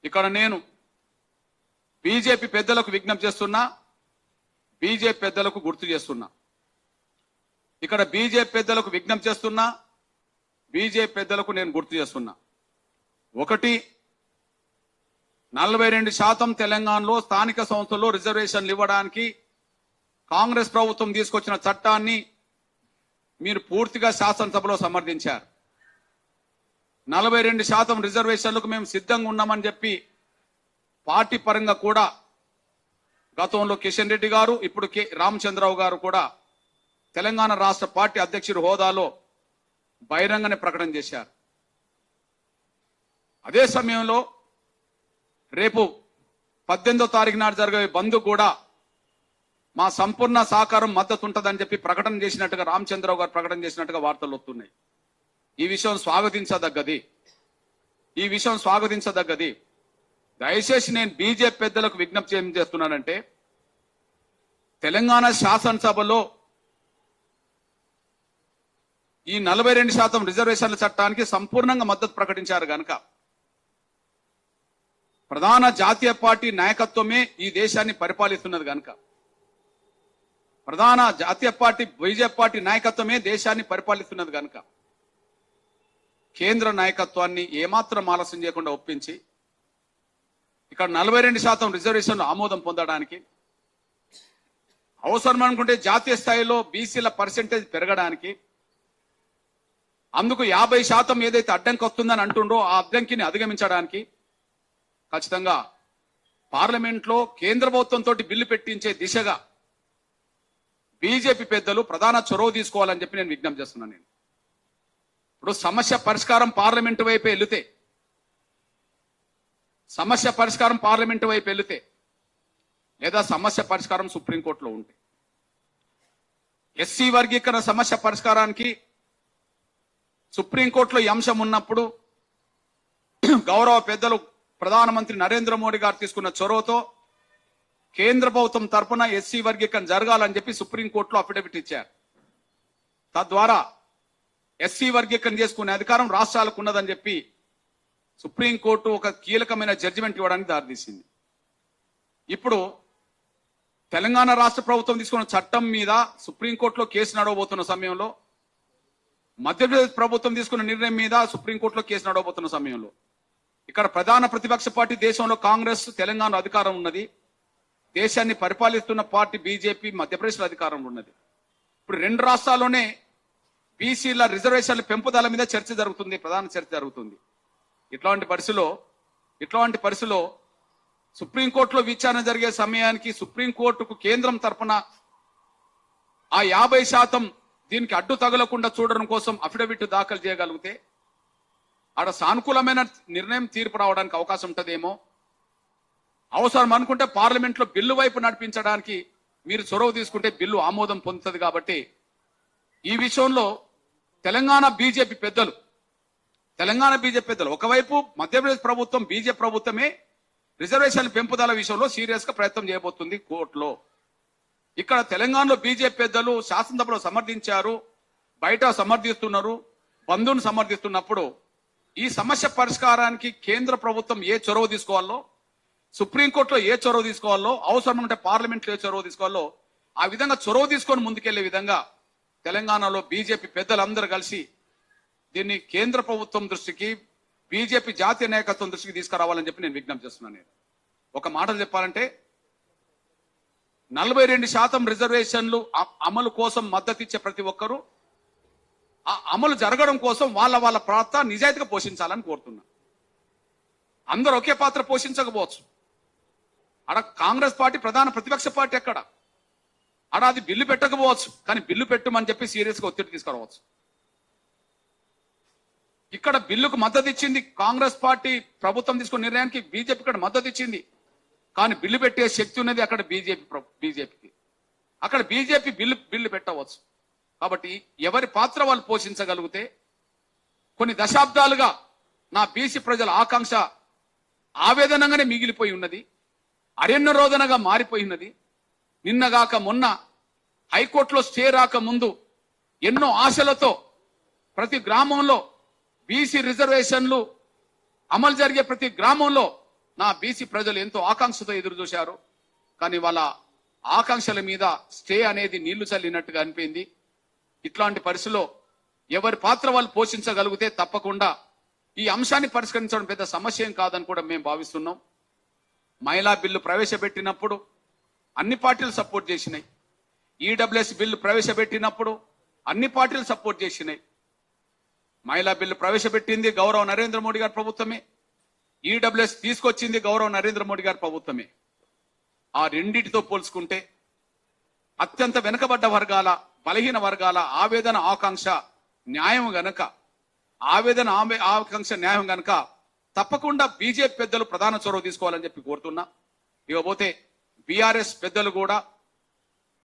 ఇక్కడ నేను బీజేపీ పెద్దలకు విజ్ఞప్తి చేస్తున్నా, బీజేపీ పెద్దలకు గుర్తు చేస్తున్నా. ఇక్కడ బీజేపీ పెద్దలకు విజ్ఞప్తి చేస్తున్నా, బీజేపీ పెద్దలకు నేను గుర్తు చేస్తున్నా. ఒకటి, 42% తెలంగాణలో స్థానిక సంస్థల్లో రిజర్వేషన్లు ఇవ్వడానికి కాంగ్రెస్ ప్రభుత్వం తీసుకొచ్చిన చట్టాన్ని మీరు పూర్తిగా శాసనసభలో సమర్థించారు. 42% రిజర్వేషన్లకు మేము సిద్ధంగా ఉన్నామని చెప్పి పార్టీ పరంగా కూడా గతంలో కిషన్ రెడ్డి గారు, ఇప్పుడు రామచంద్రరావు గారు కూడా తెలంగాణ రాష్ట్ర పార్టీ అధ్యక్షుడి హోదాలో బహిరంగనే ప్రకటన చేశారు. అదే సమయంలో రేపు 18వ తారీఖు నాడు జరిగే బంద్ కూడా మా సంపూర్ణ సహకారం మద్దతు ఉంటుందని చెప్పి ప్రకటన చేసినట్టుగా రామచంద్రరావు గారు ప్రకటన చేసినట్టుగా వార్తలు వస్తున్నాయి. ఈ విషయం స్వాగతించదగ్గది, ఈ విషయం స్వాగతించదగ్గది. దయచేసి నేను బీజేపీ పెద్దలకు విజ్ఞప్తి ఏం చేస్తున్నానంటే, తెలంగాణ శాసనసభలో ఈ 42% రిజర్వేషన్ల చట్టానికి సంపూర్ణంగా మద్దతు ప్రకటించారు గనక ప్రధాన జాతీయ పార్టీ నాయకత్వమే ఈ దేశాన్ని పరిపాలిస్తున్నది గనక, ప్రధాన జాతీయ పార్టీ బీజేపీ పార్టీ నాయకత్వమే దేశాన్ని పరిపాలిస్తున్నది గనక కేంద్ర నాయకత్వాన్ని ఏమాత్రం ఆలస్యం చేయకుండా ఒప్పించి ఇక్కడ 42% రిజర్వేషన్లు ఆమోదం పొందడానికి, అవసరం అనుకుంటే జాతీయ స్థాయిలో బీసీల పర్సెంటేజ్ పెరగడానికి, అందుకు 50% ఏదైతే అడ్డంకి వస్తుందని అంటుండో ఆ అడ్డంకిని అధిగమించడానికి ఖచ్చితంగా పార్లమెంట్లో కేంద్ర ప్రభుత్వంతో బిల్లు పెట్టించే దిశగా బీజేపీ పెద్దలు ప్రధాన చొరవ తీసుకోవాలని చెప్పి నేను విజ్ఞప్తి చేస్తున్నాను. నేను ఇప్పుడు సమస్య పరిష్కారం పార్లమెంటు వైపు వెళితే, సమస్య పరిష్కారం పార్లమెంటు వైపు వెళితే, లేదా సమస్య పరిష్కారం సుప్రీంకోర్టులో ఉంటే, ఎస్సీ వర్గీకరణ సమస్య పరిష్కారానికి సుప్రీంకోర్టులో ఈ అంశం ఉన్నప్పుడు గౌరవ పెద్దలు ప్రధానమంత్రి నరేంద్ర మోడీ గారు తీసుకున్న చొరవతో కేంద్ర ప్రభుత్వం తరఫున ఎస్సీ వర్గీకరణ జరగాలని చెప్పి సుప్రీంకోర్టులో అఫిడవిట్ ఇచ్చారు. తద్వారా ఎస్సీ వర్గీకరణ చేసుకునే అధికారం రాష్ట్రాలకు ఉన్నదని చెప్పి సుప్రీంకోర్టు ఒక కీలకమైన జడ్జిమెంట్ ఇవ్వడానికి దారితీసింది. ఇప్పుడు తెలంగాణ రాష్ట్ర ప్రభుత్వం తీసుకున్న చట్టం మీద సుప్రీంకోర్టులో కేసు నడవబోతున్న సమయంలో, మధ్యప్రదేశ్ ప్రభుత్వం తీసుకున్న నిర్ణయం మీద సుప్రీంకోర్టులో కేసు నడవబోతున్న సమయంలో, ఇక్కడ ప్రధాన ప్రతిపక్ష పార్టీ దేశంలో కాంగ్రెస్, తెలంగాణ అధికారం ఉన్నది, దేశాన్ని పరిపాలిస్తున్న పార్టీ బీజేపీ మధ్యప్రదేశ్లో అధికారంలో ఉన్నది. ఇప్పుడు 2 రాష్ట్రాల్లోనే బీసీల రిజర్వేషన్ల పెంపుదల మీద చర్చ జరుగుతుంది, ప్రధాన చర్చ జరుగుతుంది. ఇట్లాంటి పరిస్థితిలో సుప్రీంకోర్టులో విచారణ జరిగే సమయానికి సుప్రీంకోర్టుకు కేంద్రం తరఫున ఆ 50% దీనికి అడ్డు తగలకుండా చూడడం కోసం అఫిడవిట్ దాఖలు చేయగలిగితే ఆడ సానుకూలమైన నిర్ణయం, తీర్పు రావడానికి అవకాశం ఉంటుందేమో. అవసరం అనుకుంటే పార్లమెంట్లో బిల్లు వైపు నడిపించడానికి మీరు చొరవ తీసుకుంటే బిల్లు ఆమోదం పొందుతుంది. కాబట్టి ఈ విషయంలో తెలంగాణ బీజేపీ పెద్దలు ఒకవైపు మధ్యప్రదేశ్ ప్రభుత్వం, బీజేపీ ప్రభుత్వమే రిజర్వేషన్ల పెంపుదల విషయంలో సీరియస్ గా ప్రయత్నం చేయబోతుంది కోర్టులో. ఇక్కడ తెలంగాణలో బీజేపీ పెద్దలు శాసనసభలో సమర్థించారు, బయట సమర్థిస్తున్నారు, బంధును సమర్థిస్తున్నప్పుడు ఈ సమస్య పరిష్కారానికి కేంద్ర ప్రభుత్వం ఏ చొరవ తీసుకోవాలో, సుప్రీంకోర్టులో ఏ చొరవ తీసుకోవాలో, అవసరం ఉంటే పార్లమెంట్లో ఏ చొరవ తీసుకోవాలో ఆ విధంగా చొరవ తీసుకొని ముందుకెళ్లే విధంగా తెలంగాణలో బీజేపీ పెద్దలందరూ కలిసి దీన్ని కేంద్ర ప్రభుత్వం దృష్టికి, బీజేపీ జాతీయ నాయకత్వం దృష్టికి తీసుకురావాలని చెప్పి నేను విజ్ఞప్తి చేస్తున్నాను. నేను ఒక మాటలు చెప్పాలంటే 42% రిజర్వేషన్లు అమలు కోసం మద్దతు ఇచ్చే ప్రతి ఒక్కరూ ఆ అమలు జరగడం కోసం వాళ్ళ పాత్ర నిజాయితీగా పోషించాలని కోరుతున్నా. అందరూ ఒకే పాత్ర పోషించకపోవచ్చు. అక్కడ కాంగ్రెస్ పార్టీ ప్రధాన ప్రతిపక్ష పార్టీ, అక్కడ అది బిల్లు పెట్టకపోవచ్చు, కానీ బిల్లు పెట్టమని చెప్పి సీరియస్ గా ఒత్తిడి తీసుకురావచ్చు. ఇక్కడ బిల్లుకు మద్దతు ఇచ్చింది కాంగ్రెస్ పార్టీ, ప్రభుత్వం తీసుకున్న నిర్ణయానికి బీజేపీ ఇక్కడ మద్దతు ఇచ్చింది, కానీ బిల్లు పెట్టే శక్తి ఉన్నది అక్కడ బీజేపీకి. అక్కడ బీజేపీ బిల్లు పెట్టవచ్చు. కాబట్టి ఎవరి పాత్ర వాళ్ళు పోషించగలిగితే, కొన్ని దశాబ్దాలుగా నా బీసీ ప్రజల ఆకాంక్ష ఆవేదనగానే మిగిలిపోయి ఉన్నది, అరణ్య రోదనగా మారిపోయి ఉన్నది. నిన్నగాక మొన్న హైకోర్టులో స్టే రాక ముందు ఎన్నో ఆశలతో ప్రతి గ్రామంలో బీసీ రిజర్వేషన్లు అమలు జరిగే ప్రతి గ్రామంలో నా బీసీ ప్రజలు ఎంతో ఆకాంక్షతో ఎదురు చూశారు. కానీ వాళ్ళ ఆకాంక్షల మీద స్టే అనేది నీళ్లు చల్లినట్టుగా అనిపింది. ఇట్లాంటి పరిస్థితుల్లో ఎవరి పాత్ర వాళ్ళు పోషించగలిగితే తప్పకుండా ఈ అంశాన్ని పరిష్కరించడం పెద్ద సమస్య ఏం కాదని కూడా మేము భావిస్తున్నాం. మహిళా బిల్లు ప్రవేశపెట్టినప్పుడు అన్ని పార్టీలు సపోర్ట్ చేసినాయి. ఈడబ్ల్యూఎస్ బిల్లు ప్రవేశపెట్టినప్పుడు అన్ని పార్టీలు సపోర్ట్ చేసినాయి. మహిళా బిల్లు ప్రవేశపెట్టింది గౌరవ నరేంద్ర మోడీ గారి ప్రభుత్వమే. ఈడబ్ల్యూఎస్ తీసుకొచ్చింది గౌరవ నరేంద్ర మోడీ గారి ప్రభుత్వమే. ఆ రెండింటితో పోల్చుకుంటే అత్యంత వెనుకబడ్డ వర్గాల, బలహీన వర్గాల ఆవేదన ఆకాంక్ష న్యాయం గనక ఆకాంక్ష న్యాయం గనక తప్పకుండా బీజేపీ పెద్దలు ప్రధాన చొరవ తీసుకోవాలని చెప్పి కోరుతున్నా. ఇకపోతే బీఆర్ఎస్ పెద్దలు కూడా